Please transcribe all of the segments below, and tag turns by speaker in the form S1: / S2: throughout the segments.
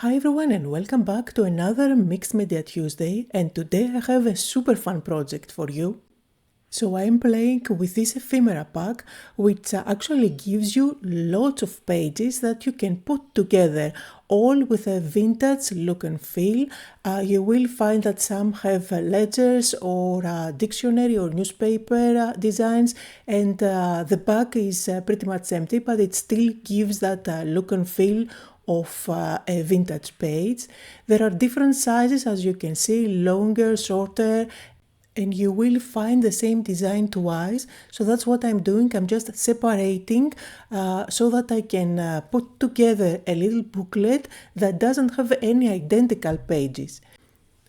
S1: Hi everyone and welcome back to another Mixed Media Tuesday, and today I have a super fun project for you. So I'm playing with this ephemera pack, which actually gives you lots of pages that you can put together, all with a vintage look and feel. You will find that some have ledgers or dictionary or newspaper designs, and the back is pretty much empty, but it still gives that look and feel of a vintage page. There are different sizes, as you can see, longer, shorter, and you will find the same design twice. So that's what I'm doing. I'm just separating so that I can put together a little booklet that doesn't have any identical pages.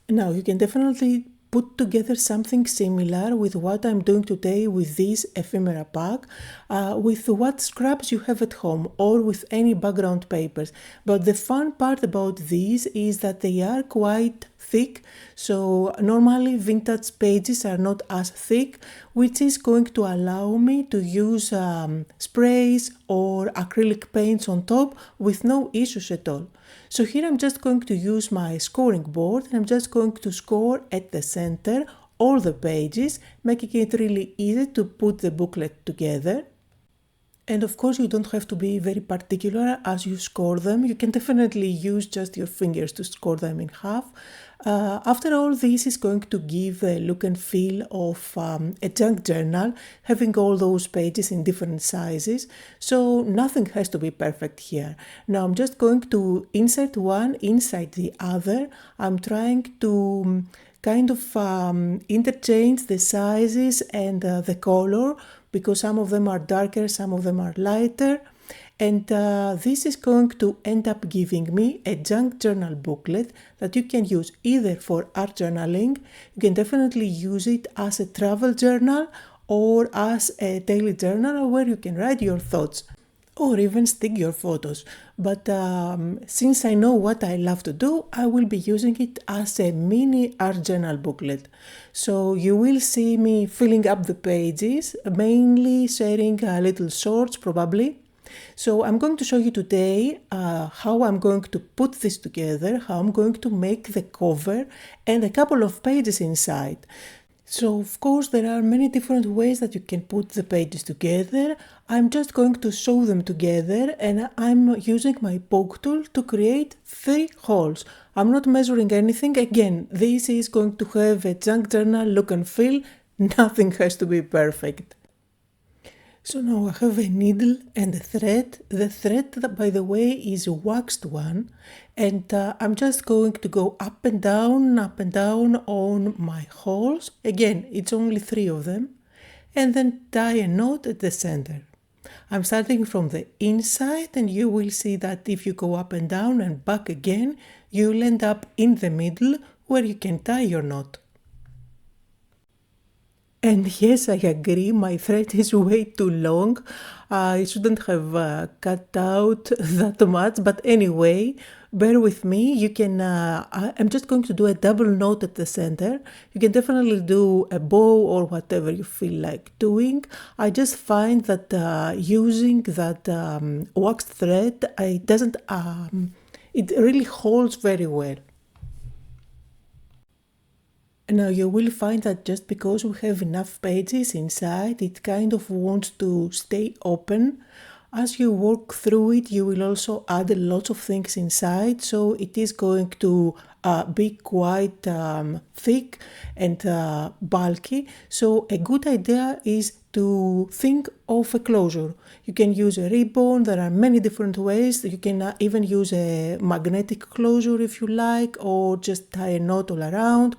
S1: Now you can definitely put together something similar with what I'm doing today with this ephemera pack, with what scraps you have at home or with any background papers. But the fun part about these is that they are quite thick, so normally vintage pages are not as thick, which is going to allow me to use sprays or acrylic paints on top with no issues at all. So here I'm just going to use my scoring board and I'm just going to score at the center all the pages, making it really easy to put the booklet together. And of course you don't have to be very particular as you score them. You can definitely use just your fingers to score them in half. After all, this is going to give a look and feel of a junk journal, having all those pages in different sizes. So nothing has to be perfect here. Now I'm just going to insert one inside the other. I'm trying to kind of interchange the sizes and the color, because some of them are darker, some of them are lighter. And this is going to end up giving me a junk journal booklet that you can use either for art journaling. You can definitely use it as a travel journal or as a daily journal where you can write your thoughts or even stick your photos. But since I know what I love to do, I will be using it as a mini art journal booklet. So you will see me filling up the pages, mainly sharing little shorts probably. So I'm going to show you today how I'm going to put this together, how I'm going to make the cover and a couple of pages inside. So of course there are many different ways that you can put the pages together. I'm just going to sew them together and I'm using my poke tool to create 3 holes. I'm not measuring anything. Again, this is going to have a junk journal look and feel. Nothing has to be perfect. So now I have a needle and a thread. The thread, by the way, is a waxed one, and I'm just going to go up and down on my holes. Again, it's only 3 of them, and then tie a knot at the center. I'm starting from the inside, and you will see that if you go up and down and back again, you'll end up in the middle where you can tie your knot. And yes, I agree, my thread is way too long. I shouldn't have cut out that much, but anyway, bear with me. You can, I'm just going to do a double knot at the center. You can definitely do a bow or whatever you feel like doing. I just find that using that waxed thread, it really holds very well. Now you will find that just because we have enough pages inside, it kind of wants to stay open. As you work through it, you will also add lots of things inside, so it is going to be quite thick and bulky. So a good idea is to think of a closure. You can use a ribbon, there are many different ways. You can even use a magnetic closure if you like, or just tie a knot all around.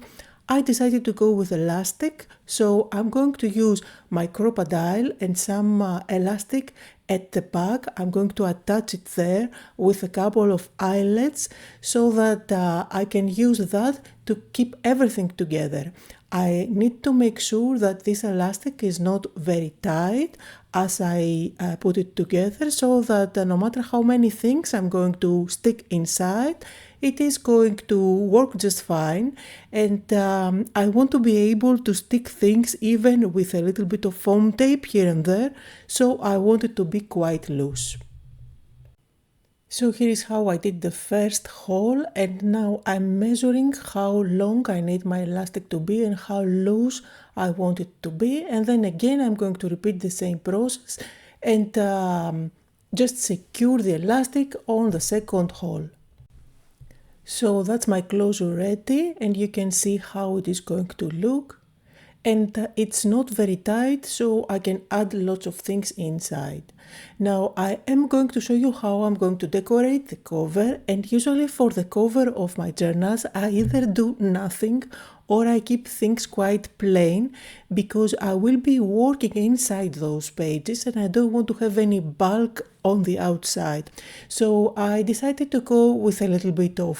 S1: I decided to go with elastic, so I'm going to use my Crop-A-Dile and some elastic at the back. I'm going to attach it there with a couple of eyelets so that I can use that to keep everything together. I need to make sure that this elastic is not very tight as I put it together, so that no matter how many things I'm going to stick inside, it is going to work just fine. And I want to be able to stick things even with a little bit of foam tape here and there, so I want it to be quite loose. So here is how I did the first hole, and now I'm measuring how long I need my elastic to be and how loose I want it to be, and then again I'm going to repeat the same process and just secure the elastic on the second hole. So that's my closure ready, and you can see how it is going to look. And it's not very tight, so I can add lots of things inside. Now I am going to show you how I'm going to decorate the cover, and usually for the cover of my journals I either do nothing or I keep things quite plain because I will be working inside those pages and I don't want to have any bulk on the outside. So I decided to go with a little bit of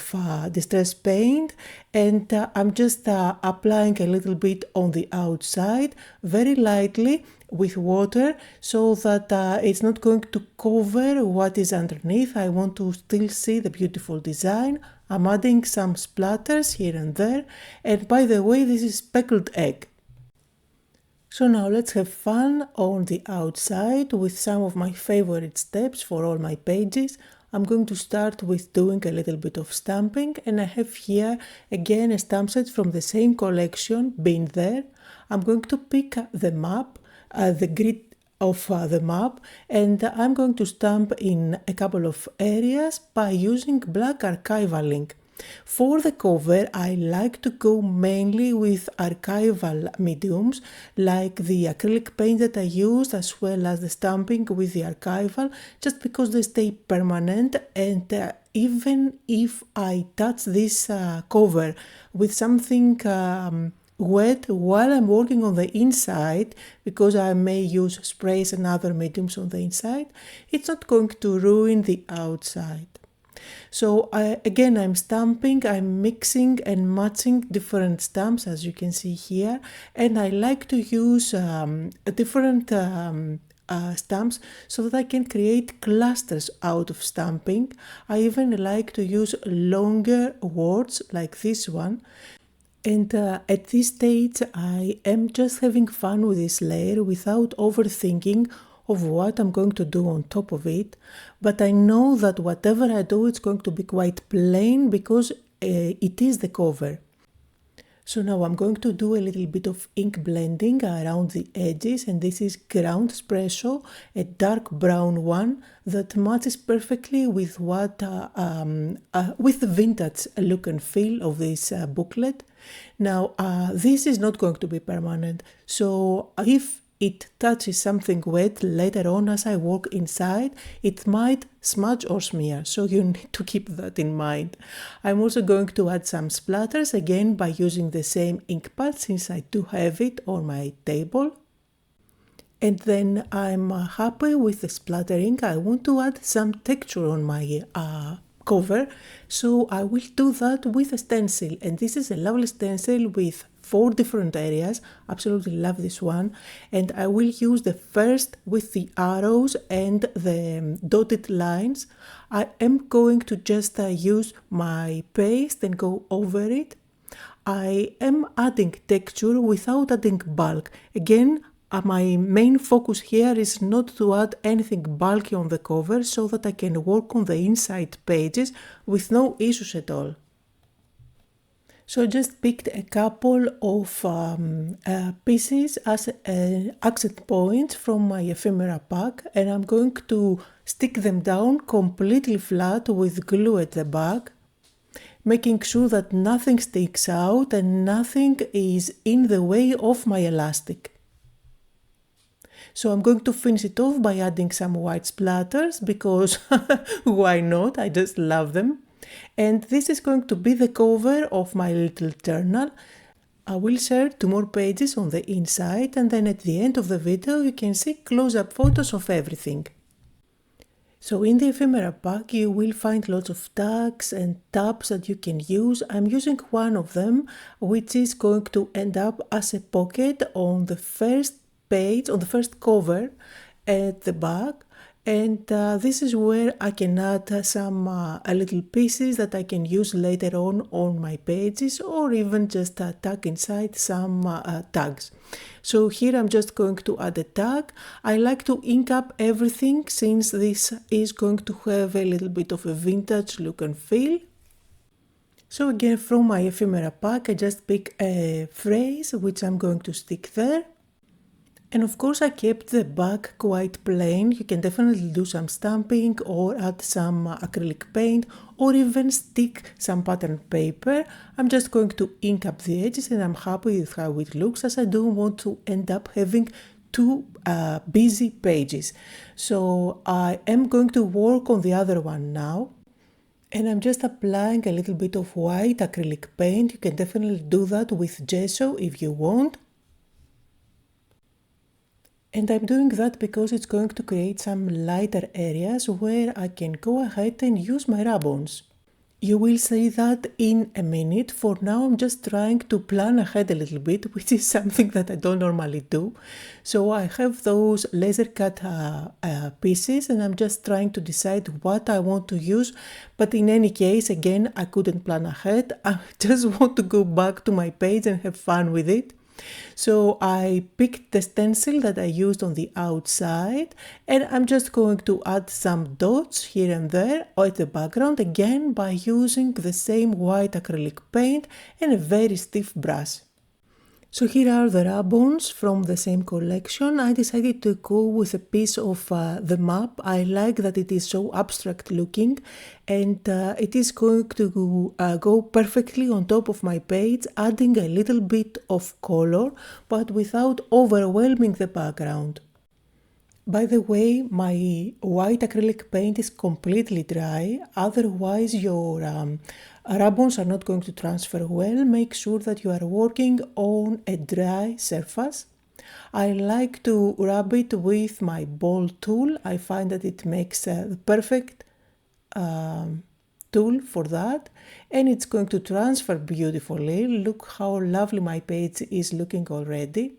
S1: distress paint, and I'm just applying a little bit on the outside very lightly with water so that it's not going to cover what is underneath. I want to still see the beautiful design. I'm adding some splatters here and there, and by the way, this is speckled egg. So now let's have fun on the outside with some of my favorite steps for all my pages. I'm going to start with doing a little bit of stamping, and I have here again a stamp set from the same collection, Been There. I'm going to pick the map, the grid of the map, and I'm going to stamp in a couple of areas by using black archival ink. For the cover, I like to go mainly with archival mediums like the acrylic paint that I used, as well as the stamping with the archival, just because they stay permanent, and even if I touch this cover with something wet while I'm working on the inside, because I may use sprays and other mediums on the inside, it's not going to ruin the outside. So again, I'm stamping, I'm mixing and matching different stamps, as you can see here, and I like to use different stamps so that I can create clusters out of stamping. I even like to use longer words like this one. And at this stage, I am just having fun with this layer without overthinking of what I'm going to do on top of it. But I know that whatever I do, it's going to be quite plain because it is the cover. So now I'm going to do a little bit of ink blending around the edges, and this is ground espresso, a dark brown one that matches perfectly with what with the vintage look and feel of this booklet. Now this is not going to be permanent, so if it touches something wet later on as I work inside, it might smudge or smear, so you need to keep that in mind. I'm also going to add some splatters, again by using the same ink pad since I do have it on my table. And then I'm happy with the splattering. I want to add some texture on my cover, so I will do that with a stencil, and this is a lovely stencil with 4 different areas. Absolutely love this one, and I will use the first with the arrows and the dotted lines. I am going to just use my paste and go over it. I am adding texture without adding bulk. Again, my main focus here is not to add anything bulky on the cover so that I can work on the inside pages with no issues at all. So I just picked a couple of pieces as accent points from my ephemera pack, and I'm going to stick them down completely flat with glue at the back, making sure that nothing sticks out and nothing is in the way of my elastic. So I'm going to finish it off by adding some white splatters because why not? I just love them. And this is going to be the cover of my little journal. I will share 2 more pages on the inside, and then at the end of the video you can see close-up photos of everything. So in the ephemera pack you will find lots of tags and tabs that you can use. I'm using one of them, which is going to end up as a pocket on the first page, on the first cover at the back, And this is where I can add some little pieces that I can use later on my pages, or even just tag inside some tags. So here I'm just going to add a tag. I like to ink up everything since this is going to have a little bit of a vintage look and feel. So again, from my ephemera pack, I just pick a phrase which I'm going to stick there. And of course I kept the back quite plain. You can definitely do some stamping or add some acrylic paint or even stick some pattern paper. I'm just going to ink up the edges and I'm happy with how it looks, as I don't want to end up having two busy pages. So I am going to work on the other one now. And I'm just applying a little bit of white acrylic paint. You can definitely do that with gesso if you want. And I'm doing that because it's going to create some lighter areas where I can go ahead and use my ribbons. You will see that in a minute. For now, I'm just trying to plan ahead a little bit, which is something that I don't normally do. So I have those laser cut pieces and I'm just trying to decide what I want to use. But in any case, again, I couldn't plan ahead. I just want to go back to my page and have fun with it. So I picked the stencil that I used on the outside and I'm just going to add some dots here and there at the background, again by using the same white acrylic paint and a very stiff brush. So here are the ribbons from the same collection. I decided to go with a piece of the map. I like that it is so abstract looking and it is going to go perfectly on top of my page, adding a little bit of color but without overwhelming the background. By the way, my white acrylic paint is completely dry, otherwise your ribbons are not going to transfer well. Make sure that you are working on a dry surface. I like to rub it with my ball tool. I find that it makes the perfect tool for that, and it's going to transfer beautifully. Look how lovely my page is looking already.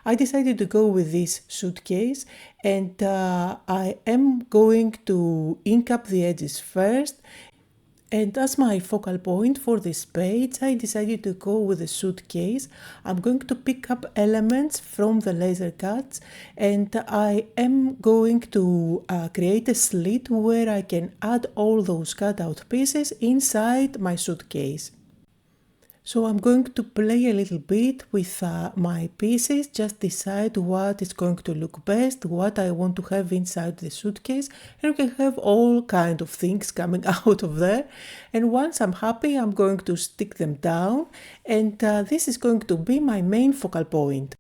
S1: I decided to go with this suitcase and I am going to ink up the edges first. And as my focal point for this page, I decided to go with a suitcase. I'm going to pick up elements from the laser cuts and I am going to create a slit where I can add all those cutout pieces inside my suitcase. So I'm going to play a little bit with my pieces, just decide what is going to look best, what I want to have inside the suitcase, and we can have all kinds of things coming out of there. And once I'm happy, I'm going to stick them down, and this is going to be my main focal point.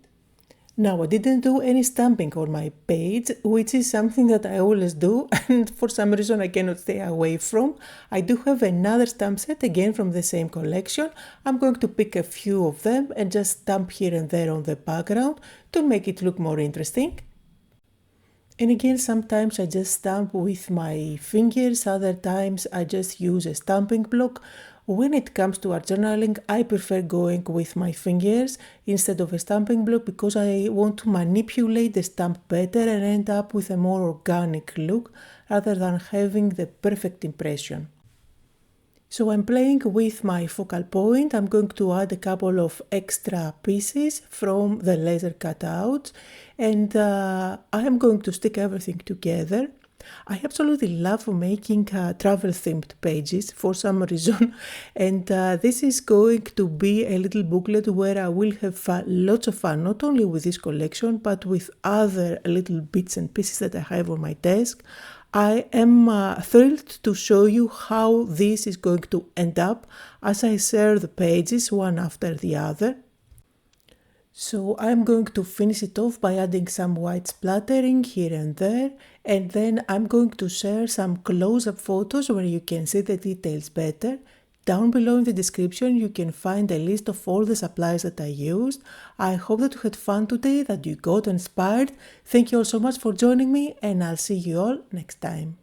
S1: Now, I didn't do any stamping on my page, which is something that I always do and for some reason I cannot stay away from. I do have another stamp set, again from the same collection. I'm going to pick a few of them and just stamp here and there on the background to make it look more interesting. And again, sometimes I just stamp with my fingers, other times I just use a stamping block. When it comes to art journaling, I prefer going with my fingers instead of a stamping block because I want to manipulate the stamp better and end up with a more organic look rather than having the perfect impression. So I'm playing with my focal point. I'm going to add a couple of extra pieces from the laser cutouts and I'm going to stick everything together. I absolutely love making travel themed pages for some reason, and this is going to be a little booklet where I will have lots of fun, not only with this collection but with other little bits and pieces that I have on my desk. I am thrilled to show you how this is going to end up as I share the pages one after the other. So I'm going to finish it off by adding some white splattering here and there, and then I'm going to share some close-up photos where you can see the details better. Down below in the description you can find a list of all the supplies that I used. I hope that you had fun today, that you got inspired. Thank you all so much for joining me and I'll see you all next time.